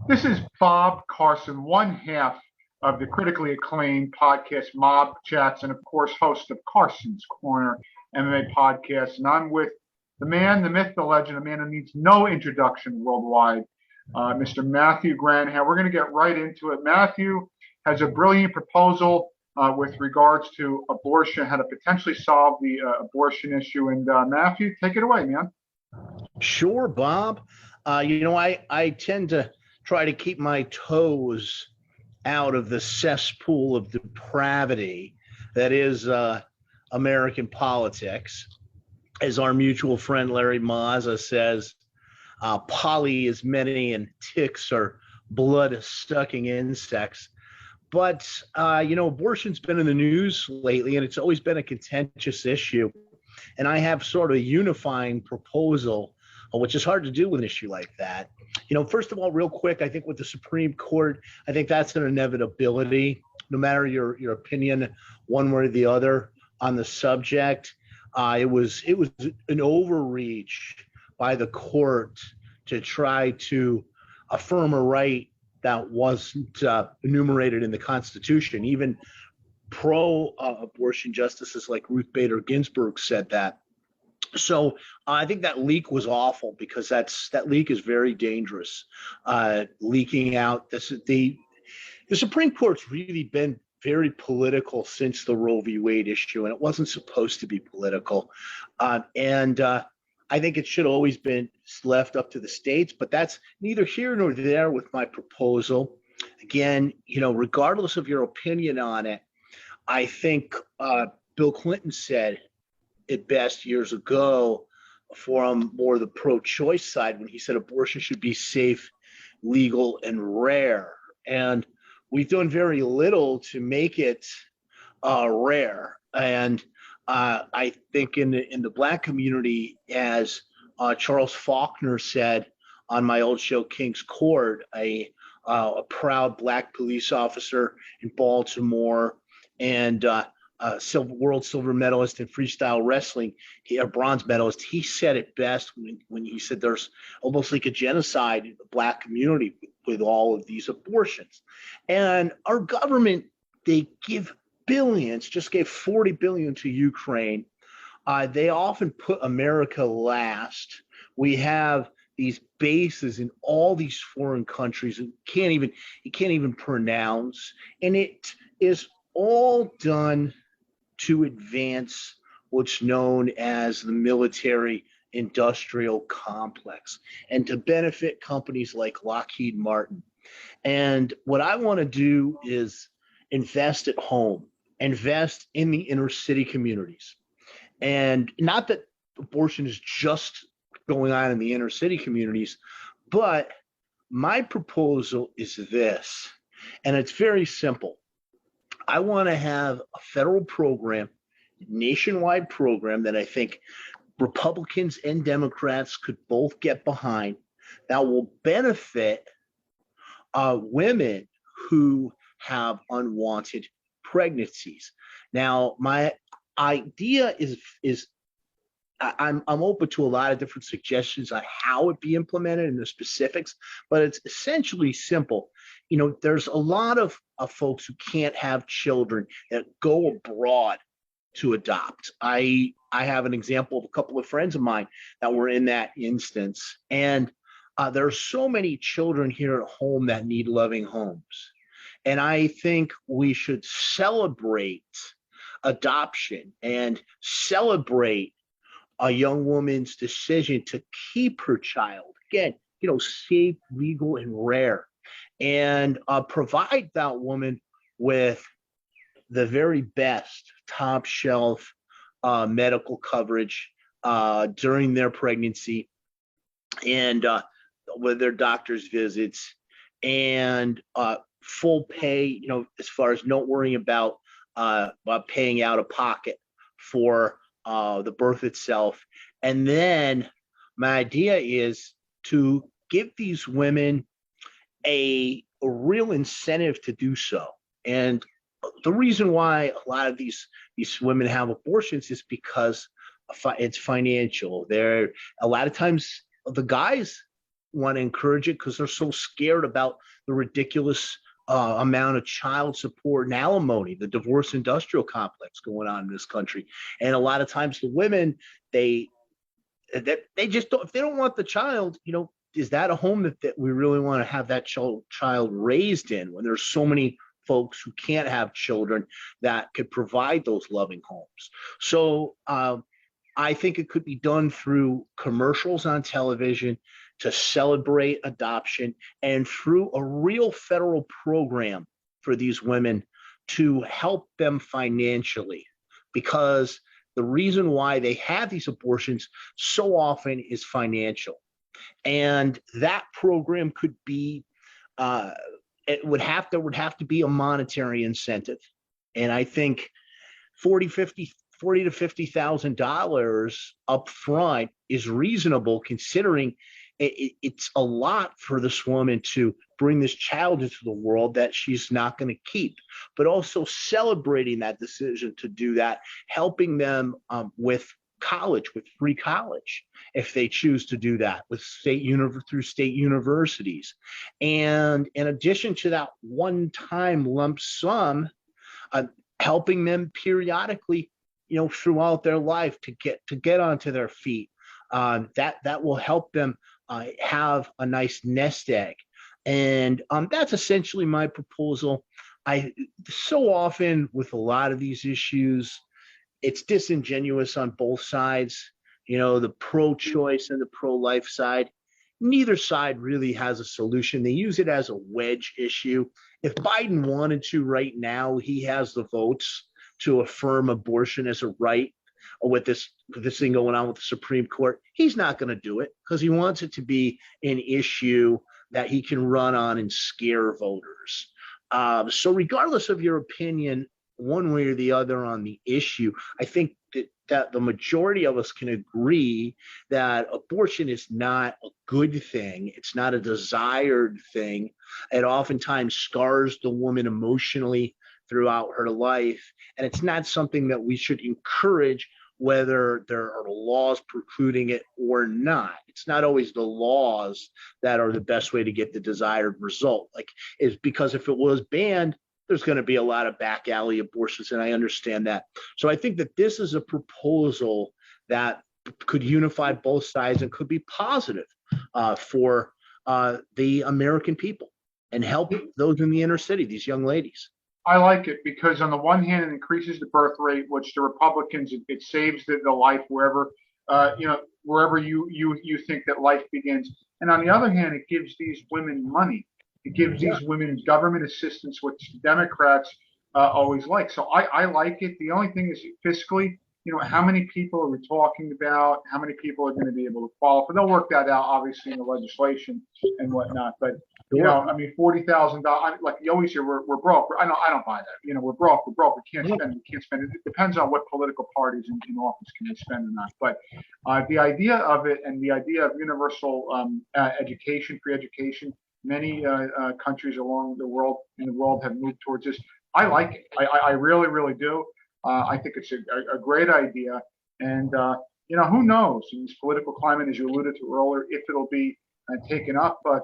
This is Bob Carson, one half of the critically acclaimed podcast Mob Chats, and of course, host of Carson's Corner MMA podcast. And I'm with the man, the myth, the legend, a man who needs no introduction worldwide, Mr. Matthew Granahan. We're going to get right into it. Matthew has a brilliant proposal with regards to abortion, how to potentially solve the abortion issue. And Matthew, take it away, man. Sure, Bob. I tend to try to keep my toes out of the cesspool of depravity that is American politics. As our mutual friend Larry Mazza says, poly is many and ticks are blood-sucking insects. But, abortion's been in the news lately, and it's always been a contentious issue. And I have sort of a unifying proposal, which is hard to do with an issue like that. First of all, real quick, I think with the Supreme Court, I think that's an inevitability, no matter your opinion, one way or the other on the subject. It was an overreach by the court to try to affirm a right that wasn't enumerated in the Constitution. Even pro-abortion justices like Ruth Bader Ginsburg said that. So I think that leak was awful because that leak is very dangerous. Leaking out the Supreme Court's really been very political since the Roe v. Wade issue, and it wasn't supposed to be political. And I think it should always been left up to the states, but that's neither here nor there with my proposal. Again, regardless of your opinion on it, I think Bill Clinton said it best years ago from more the pro-choice side when he said abortion should be safe, legal, and rare. And we've done very little to make it rare. And I think in the Black community, as Charles Faulkner said on my old show, King's Court, a proud Black police officer in Baltimore and world silver medalist in freestyle wrestling, a bronze medalist, he said it best when he said there's almost like a genocide in the Black community with all of these abortions. And our government, they give billions, just gave $40 billion to Ukraine. They often put America last. We have these bases in all these foreign countries you can't even pronounce, and it is all done to advance what's known as the military industrial complex and to benefit companies like Lockheed Martin. And what I want to do is invest at home, invest in the inner city communities. And not that abortion is just going on in the inner city communities, but my proposal is this, and it's very simple. I want to have a federal program, nationwide program that I think Republicans and Democrats could both get behind that will benefit women who have unwanted pregnancies. Now, my idea is I'm open to a lot of different suggestions on how it be implemented and the specifics, but it's essentially simple. There's a lot of folks who can't have children that go abroad to adopt. I have an example of a couple of friends of mine that were in that instance. And there are so many children here at home that need loving homes. And I think we should celebrate adoption and celebrate a young woman's decision to keep her child. Again, safe, legal, and rare. And provide that woman with the very best top shelf medical coverage during their pregnancy and with their doctor's visits and full pay, as far as not worrying about paying out of pocket for the birth itself. And then my idea is to give these women a real incentive to do so. And the reason why a lot of these women have abortions is because it's financial. A lot of times the guys want to encourage it because they're so scared about the ridiculous amount of child support and alimony, the divorce industrial complex going on in this country. And a lot of times the women, they just don't, if they don't want the child, is that a home that we really want to have that child raised in, when there's so many folks who can't have children that could provide those loving homes? So I think it could be done through commercials on television to celebrate adoption, and through a real federal program for these women to help them financially, because the reason why they have these abortions so often is financial. And that program could be, there would have to be a monetary incentive. And I think $40 to $50,000 up front is reasonable, considering it's a lot for this woman to bring this child into the world that she's not going to keep, but also celebrating that decision to do that, helping them with college, with free college, if they choose to do that, with through state universities. And in addition to that one-time lump sum, helping them periodically, throughout their life to get onto their feet. That will help them have a nice nest egg. And that's essentially my proposal. So often with a lot of these issues, it's disingenuous on both sides. The pro-choice and the pro-life side, neither side really has a solution. They use it as a wedge issue. If Biden wanted to right now, he has the votes to affirm abortion as a right. With this thing going on with the Supreme Court, he's not going to do it because he wants it to be an issue that he can run on and scare voters. So regardless of your opinion, one way or the other on the issue, I think that the majority of us can agree that abortion is not a good thing. It's not a desired thing. It oftentimes scars the woman emotionally throughout her life. And it's not something that we should encourage, whether there are laws precluding it or not. It's not always the laws that are the best way to get the desired result. Is because if it was banned, there's going to be a lot of back alley abortions, and I understand that. So I think that this is a proposal that could unify both sides and could be positive for the American people and help those in the inner city, these young ladies. I like it because on the one hand, it increases the birth rate, which the Republicans, it saves the life wherever, wherever you think that life begins. And on the other hand, it gives these women money. It gives these women government assistance, which Democrats always like. So I like it. The only thing is fiscally, how many people are we talking about? How many people are going to be able to qualify? They'll work that out, obviously, in the legislation and whatnot. But $40,000. Like you always hear, we're broke. I don't buy that. We're broke. We can't spend. We can't spend it. It depends on what political parties in office can they spend or not. But the idea of it, and the idea of universal education, free education, many countries in the world have moved towards this. I like it. I really, really do. I think it's a great idea. And who knows in this political climate, as you alluded to earlier, if it'll be taken up. But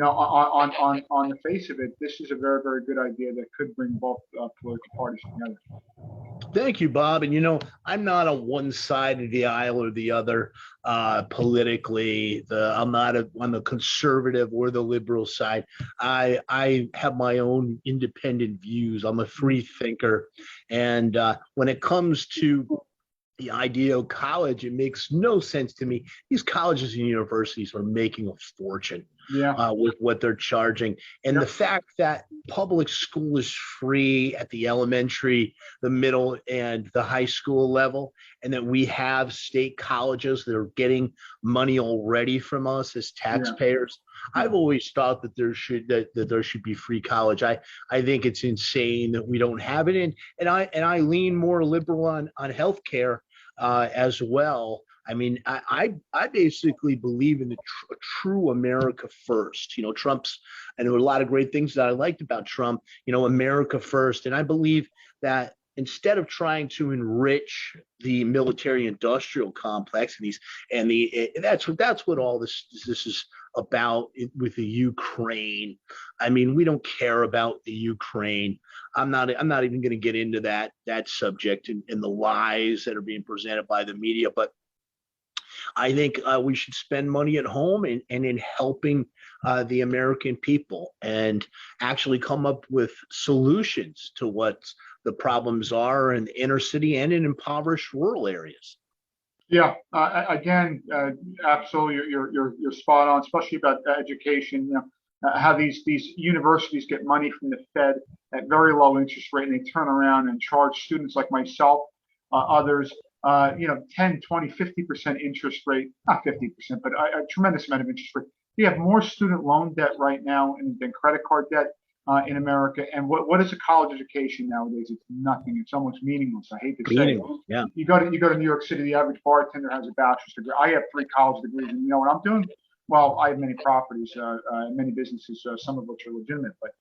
on the face of it, this is a very, very good idea that could bring both political parties together. Thank you, Bob. And I'm not on one side of the aisle or the other politically. I'm not on the conservative or the liberal side. I have my own independent views. I'm a free thinker, and when it comes to the idea of college, it makes no sense to me. These colleges and universities are making a fortune with what they're charging. And the fact that public school is free at the elementary, the middle, and the high school level, and that we have state colleges that are getting money already from us as taxpayers. I've always thought that there should be free college. I think it's insane that we don't have it. And I lean more liberal on healthcare as well. I mean, I basically believe in a true America first. Trump's, and there were a lot of great things that I liked about Trump, America first. And I believe that instead of trying to enrich the military-industrial complex that's what all this is about with the Ukraine. I mean, we don't care about the Ukraine. I'm not even going to get into that subject and the lies that are being presented by the media, but I think we should spend money at home and in helping the American people and actually come up with solutions to what the problems are in the inner city and in impoverished rural areas. Yeah, again, absolutely, you're spot on, especially about education. How these universities get money from the Fed at very low interest rate, and they turn around and charge students like myself, others, 10, 20, 50% interest rate, not 50%, but a tremendous amount of interest rate. We have more student loan debt right now than credit card debt in America. And what is a college education nowadays? It's nothing. It's almost meaningless. I hate to say it. Yeah. You go to New York City, the average bartender has a bachelor's degree. I have 3 college degrees, and you know what I'm doing? Well, I have many properties, many businesses, some of which are legitimate, but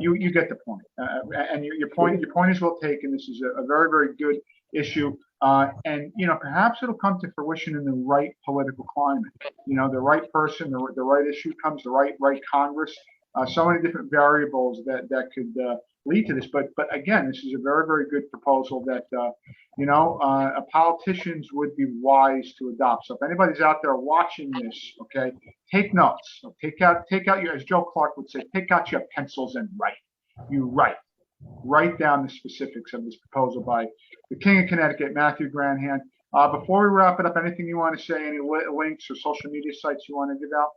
you get the point. And your point is well taken. This is a very, very good issue. And perhaps it'll come to fruition in the right political climate. The right person, the right issue comes, the right Congress. So many different variables that could lead to this. But again, this is a very, very good proposal that politicians would be wise to adopt. So if anybody's out there watching this, okay, take notes. So take out your, as Joe Clark would say, take out your pencils and write. You write down the specifics of this proposal by the King of Connecticut, Matthew Granahan. Before we wrap it up, anything you want to say? Any links or social media sites you want to give out?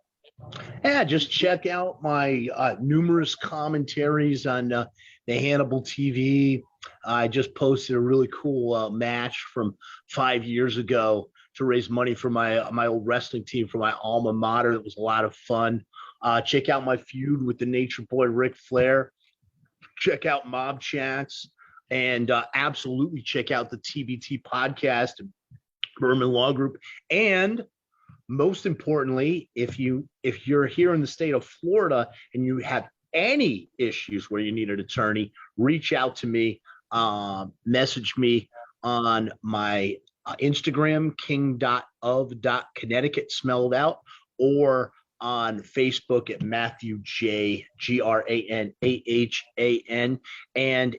Yeah, just check out my numerous commentaries on the Hannibal TV. I just posted a really cool match from 5 years ago to raise money for my old wrestling team for my alma mater. It was a lot of fun. Check out my feud with the Nature Boy Ric Flair. Check out Mob Chats, and absolutely check out the TBT podcast, Berman Law Group, and most importantly, if you're here in the state of Florida and you have any issues where you need an attorney, reach out to me, message me on my Instagram, king.of.connecticut, spelled out, or on Facebook at Matthew J. Granahan. And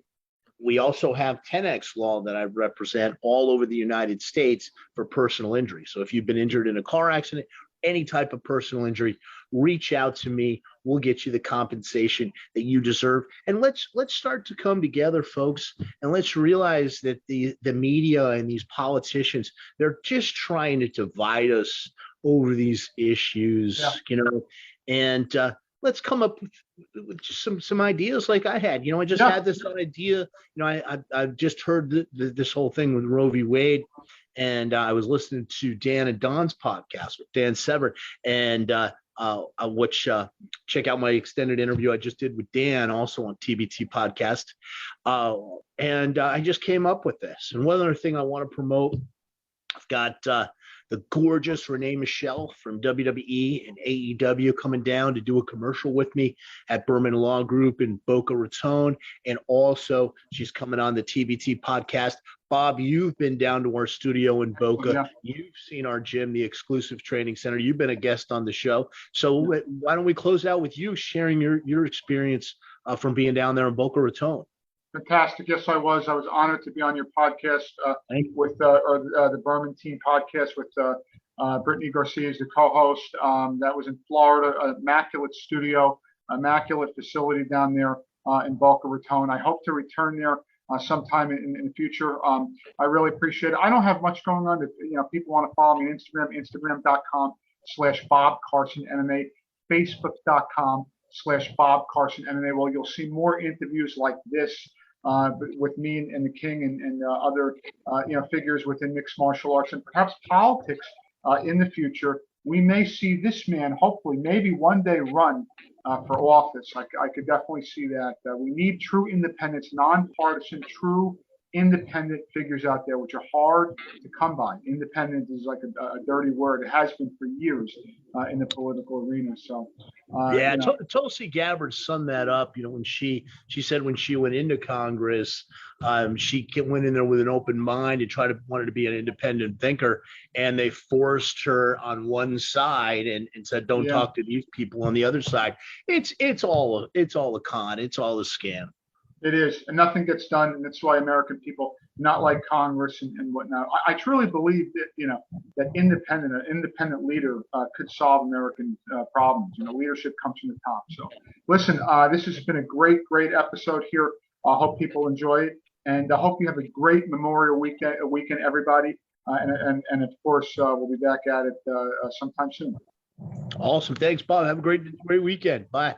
we also have 10X Law that I represent all over the United States for personal injury. So if you've been injured in a car accident, any type of personal injury, reach out to me. We'll get you the compensation that you deserve. And let's start to come together, folks, and let's realize that the media and these politicians, they're just trying to divide us over these issues, and let's come up with just some ideas like I had. I just had this idea. I've just heard this whole thing with Roe v. Wade, and I was listening to Dan and Don's podcast with Dan Sever, and check out my extended interview I just did with Dan, also on TBT podcast. And I just came up with this. And one other thing I want to promote, I've got the gorgeous Renee Michelle from WWE and AEW coming down to do a commercial with me at Berman Law Group in Boca Raton. And also she's coming on the TBT podcast. Bob, you've been down to our studio in Boca. Yeah. You've seen our gym, the Exclusive Training Center. You've been a guest on the show. So why don't we close out with you sharing your experience from being down there in Boca Raton? Fantastic. Yes, I was. I was honored to be on your podcast with the Berman Team podcast with Brittany Garcia as the co-host. That was in Florida, immaculate studio, immaculate facility down there in Boca Raton. I hope to return there sometime in the future. I really appreciate it. I don't have much going on. If people want to follow me on Instagram, Instagram.com/Bob Carson MMA, Facebook.com/Bob Carson MMA. Well, you'll see more interviews like this with me and the King and other figures within mixed martial arts and perhaps politics in the future. We may see this man, hopefully, maybe one day run for office. I could definitely see that. We need true independence, nonpartisan, true independent figures out there, which are hard to come by. Independent is like a dirty word. It has been for years in the political arena. So, Yeah, Tulsi Gabbard summed that up. When she said when she went into Congress, she went in there with an open mind and wanted to be an independent thinker, and they forced her on one side and said, "Don't talk to these people on the other side." It's all a con. It's all a scam. It is, and nothing gets done, and that's why American people not like Congress and whatnot. I truly believe that that an independent leader could solve American problems. Leadership comes from the top. So, listen, this has been a great episode here. I hope people enjoy it, and I hope you have a great Memorial weekend, everybody. And of course, we'll be back at it sometime soon. Awesome, thanks, Bob. Have a great weekend. Bye.